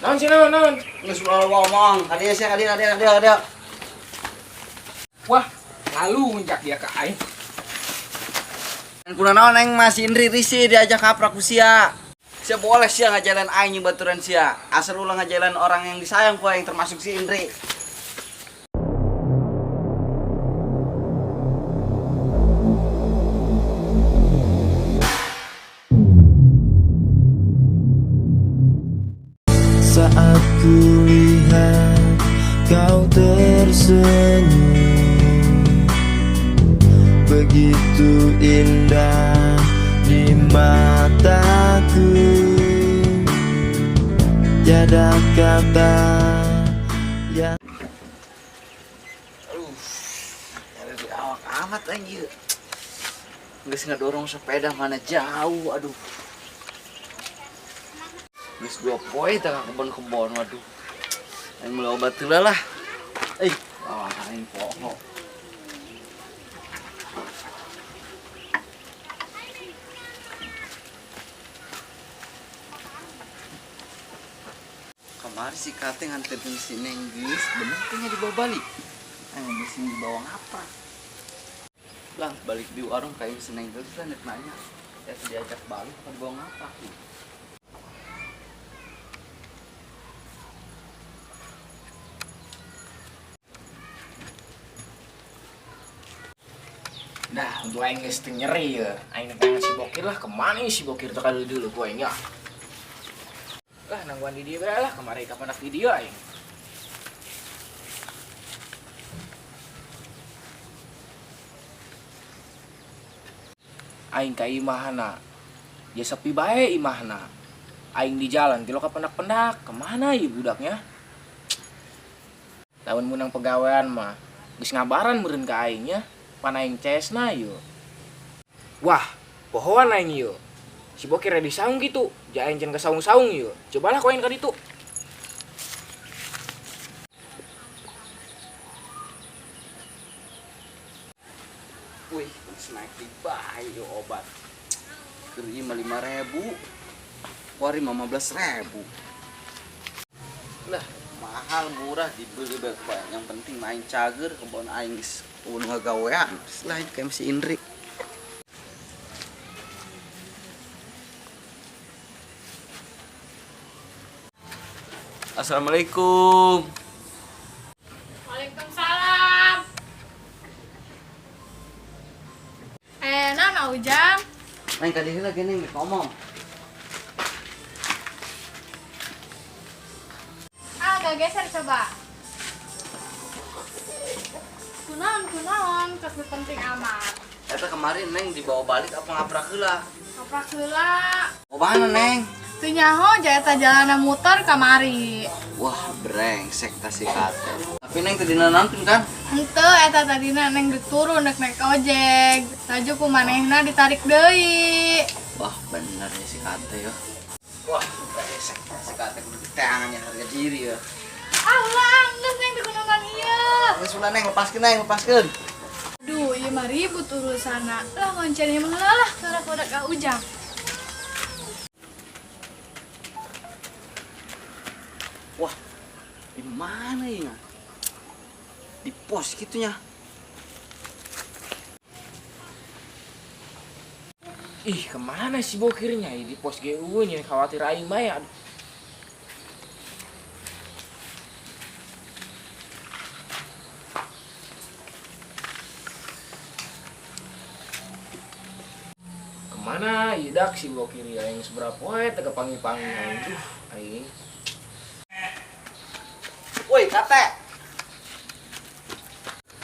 Naon sih naon? Nggak suka ngomong. Hadir sih, hadir. Wah, lalu ngencak dia ke aing. Kuna naon aing masih Indri risi diajak kaprak usia. Sia boleh sia ngajalan aing yang baturan sia. Asal ulah ngajalan orang yang disayang ku yang termasuk si Indri. Saat kulihat kau tersenyum, begitu indah di mataku, tiada kata yang Ada di awak amat anjir. Geus ngedorong sepeda mana jauh, aduh. Geus 2 poe teh ka kebon-kebon, waduh. Aing mulai obat heula lah. Aing poho. Kamari si Kate nganterin si Neng geus, bener teh dibawa balik. Aing geus dibawa ngapa? Lah balik di warung kayak si Neng geus kan nanya. Ya diajak balik apa dibawa ngapa? Nah, untuk aing geus teu nyeri ya. Aing pengen si Bokir lah, kemana si Bokir teh kali dulu ku aing nya. Lah nangguan di dieu bae lah, kemari ka pendak di dieu aing. Aing ka imahna. Ya sepi bae imahna. Aing di jalan ti lo ka pendak-pendak, kemana ieu budaknya? Lamun menang pegawean mah geus ngabaran meureun ka aing nya. Pan aing cesna yeuh. Wah, pohoan aing yeuh. Si Bokir di saung gitu, ja aing can ka saung-saung yeuh. Cobalah koin ka ditu. Wih, snack di bae yo obat. Keur ieu mah 5.000. Wari 15.000. Lah, mahal murah dibeli bae ku bae. Yang penting main cager kebon aing geus ulun ngagawean. Selain kayak si Indri. Assalamualaikum. Waalaikumsalam. Nana Ujang. Neng tadi lagi nih ngomong. Agak geser coba. Kunaon, kasih penting amat. Eta kemarin Neng dibawa balik apa ngaprak heula? Kaprak heula. Mau mana Neng? Teu nyaho jaeta jalanan muter kamari. Wah, brengsek tas si Kate. Tapi Neng tadi nonton kan? Henteu eta tadina neng diturun naik ojek. Laju ku manehna ditarik deui. Wah, bener ya si Kate ya. Wah, brengsek tas si Kate kudu diteangannya harga diri ya. Allah, geus neng dikunaon ieu. Geus ulah Neng lepaskeun Neng, lepaskeun. Duh, ieu mah ribut urusana. Lah ngoncen ieu mah heula lah karena kodak ka Ujang. Wah, di mana ya? Di pos gitunya. Ih, kemana si Bokirnya? Di pos GU nya khawatir aing bae. Aduh. Kemana idak si Bokir aing seberapa poe teu kepangi-pangi aing. Aing. Woi, Kate.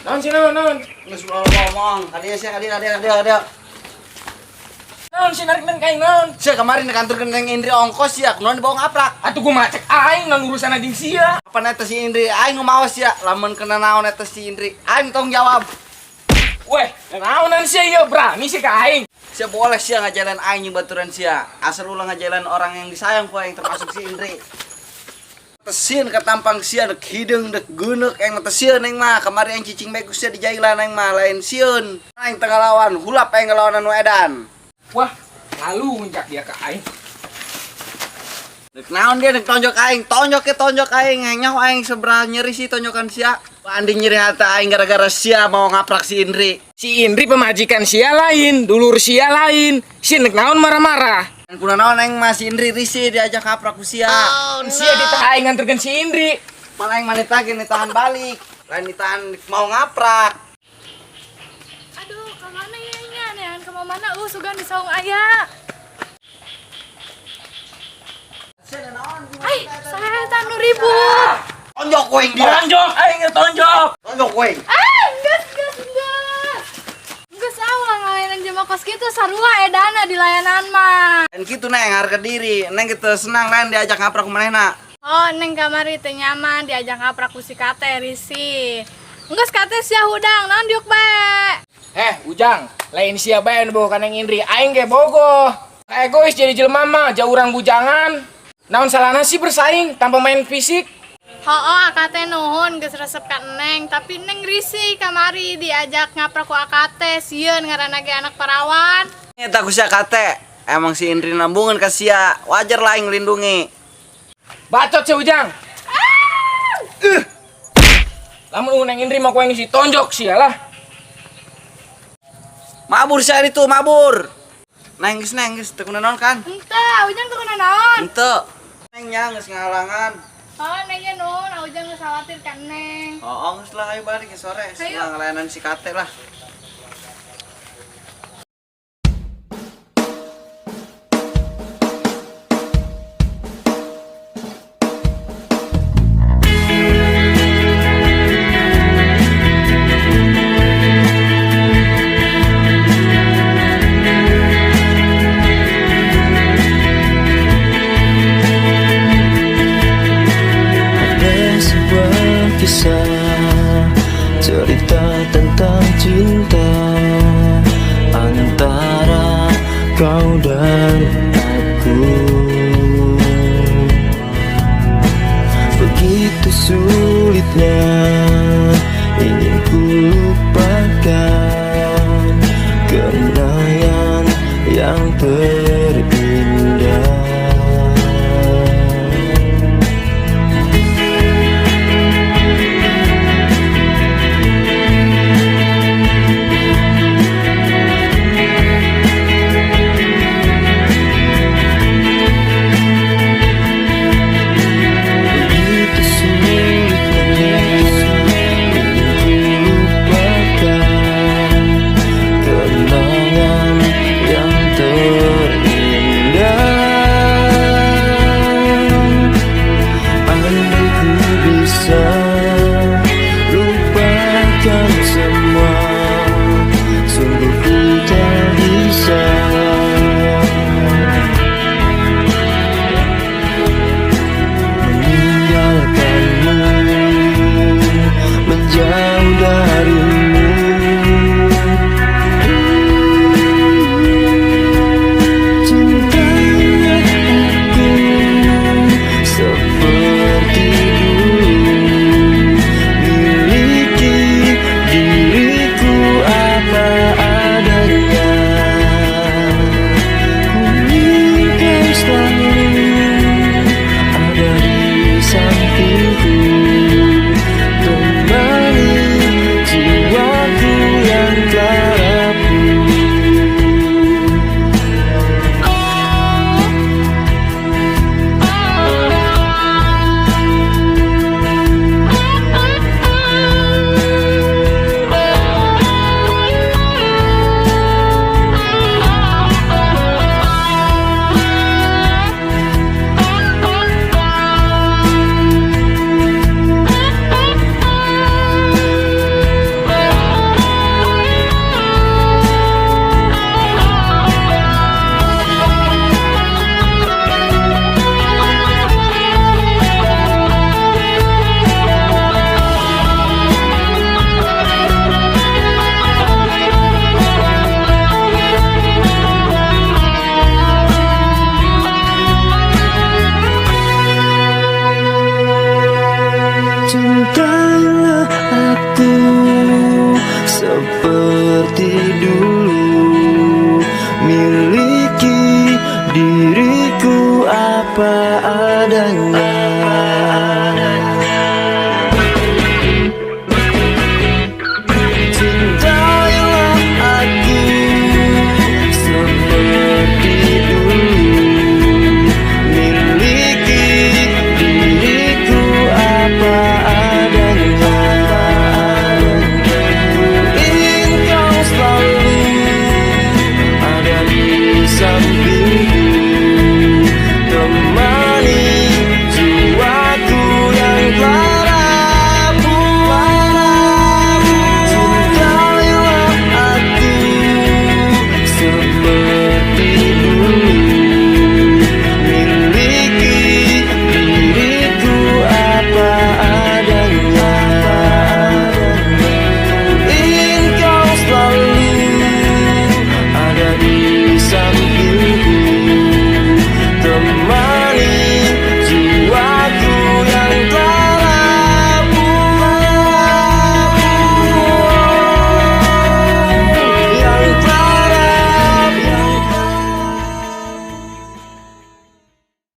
Naon sih naon? Geus ulah ngomong. Hadir sih, hadir. Naon sih narik nang kaing naon? Sia kemarin di kantor Neng Indri ongkos ya, kunaon dibawa ngaprak. Atuh kumaha cek aing nang urusan anjing sia. Apa eta si Indri? Aing ngemawas ya, lamun kena naon eta si Indri. Aing tanggung jawab. Weh, naonan sia ieu berani sih ka aing. Sia boleh sia ngajalan aing yang baturan sia. Asal ulah ngajalan orang yang disayang ku yang termasuk si Indri. Tesieun ka tampang sia dek hideung dek geuneuk eng tesieun eng mah kamari aing cicing bagus sia di jailan eng mah lain sieun. Aing teu ngalawan, hulap aing ngalawan anu edan. Wah, lalu ngencak dia ka aing. Naon dia tonjok aing, tonjok aing, nyaho aing seberapa nyeri sih tonjokan sia. Andi nyeri hati aing gara-gara sia mau ngaprak si Indri. Si Indri pemajikan sia lain, dulur sia lain. Si nek naon marah-marah. Dan kuna naon aing masih Indri risih diajak ngaprak ku sia. Sia ditahan nganterkeun si Indri. Mana aing manit lagi ditahan balik. Lain ditahan mau ngaprak. Aduh, kemana ya nya? Nean ke mana? Sugan di saung ayah. Ay, saya tanu ribut. Tonjok koeng dia. Tonjok, aing tonjok. Tonjok koeng. Enggak. Enggak salah ngelayanan jemaah kos gitu sarua edana di layanan mah. Dan gitu neng harga diri, neng gitu senang lain diajak ngaprak ku manehna. Oh, neng kamari teh nyaman diajak ngaprak ku si kate risi. Enggak kate sia hudang, naon diuk bae. Ujang, lain sia bae nu bawa kaneng Indri, aing ge bogoh. Egois jadi jelema mah, jauh urang bujangan. Naon salahna sih bersaing tanpa main fisik? Akate nuhun geus resep ka neng, tapi neng risi kamari diajak ngaprak ku akate sieun ngaranna ge anak parawan. Eta ku sia kate, emang si Indri nambungan ka sia, wajar lah aing nglindungi. Bacot si Ujang. Lamun neng Indri mah koeng si tonjok sia lah. Mabur sia itu, mabur. Nengis, teu kuna naon kan? Henteu, ujang teu naon. Henteu. Neng nya geus ngahalangan. Neng ge nuhun, ujang geus khawatir ka neng. Geus lah ayo balik ke sore, Ayo. setelah ngelayanan si kate lah. Cerita tentang cinta antara kau dan aku. Begitu sulitnya ingin ku lupakan kenangan yang terindah. seperti dulu, miliki diri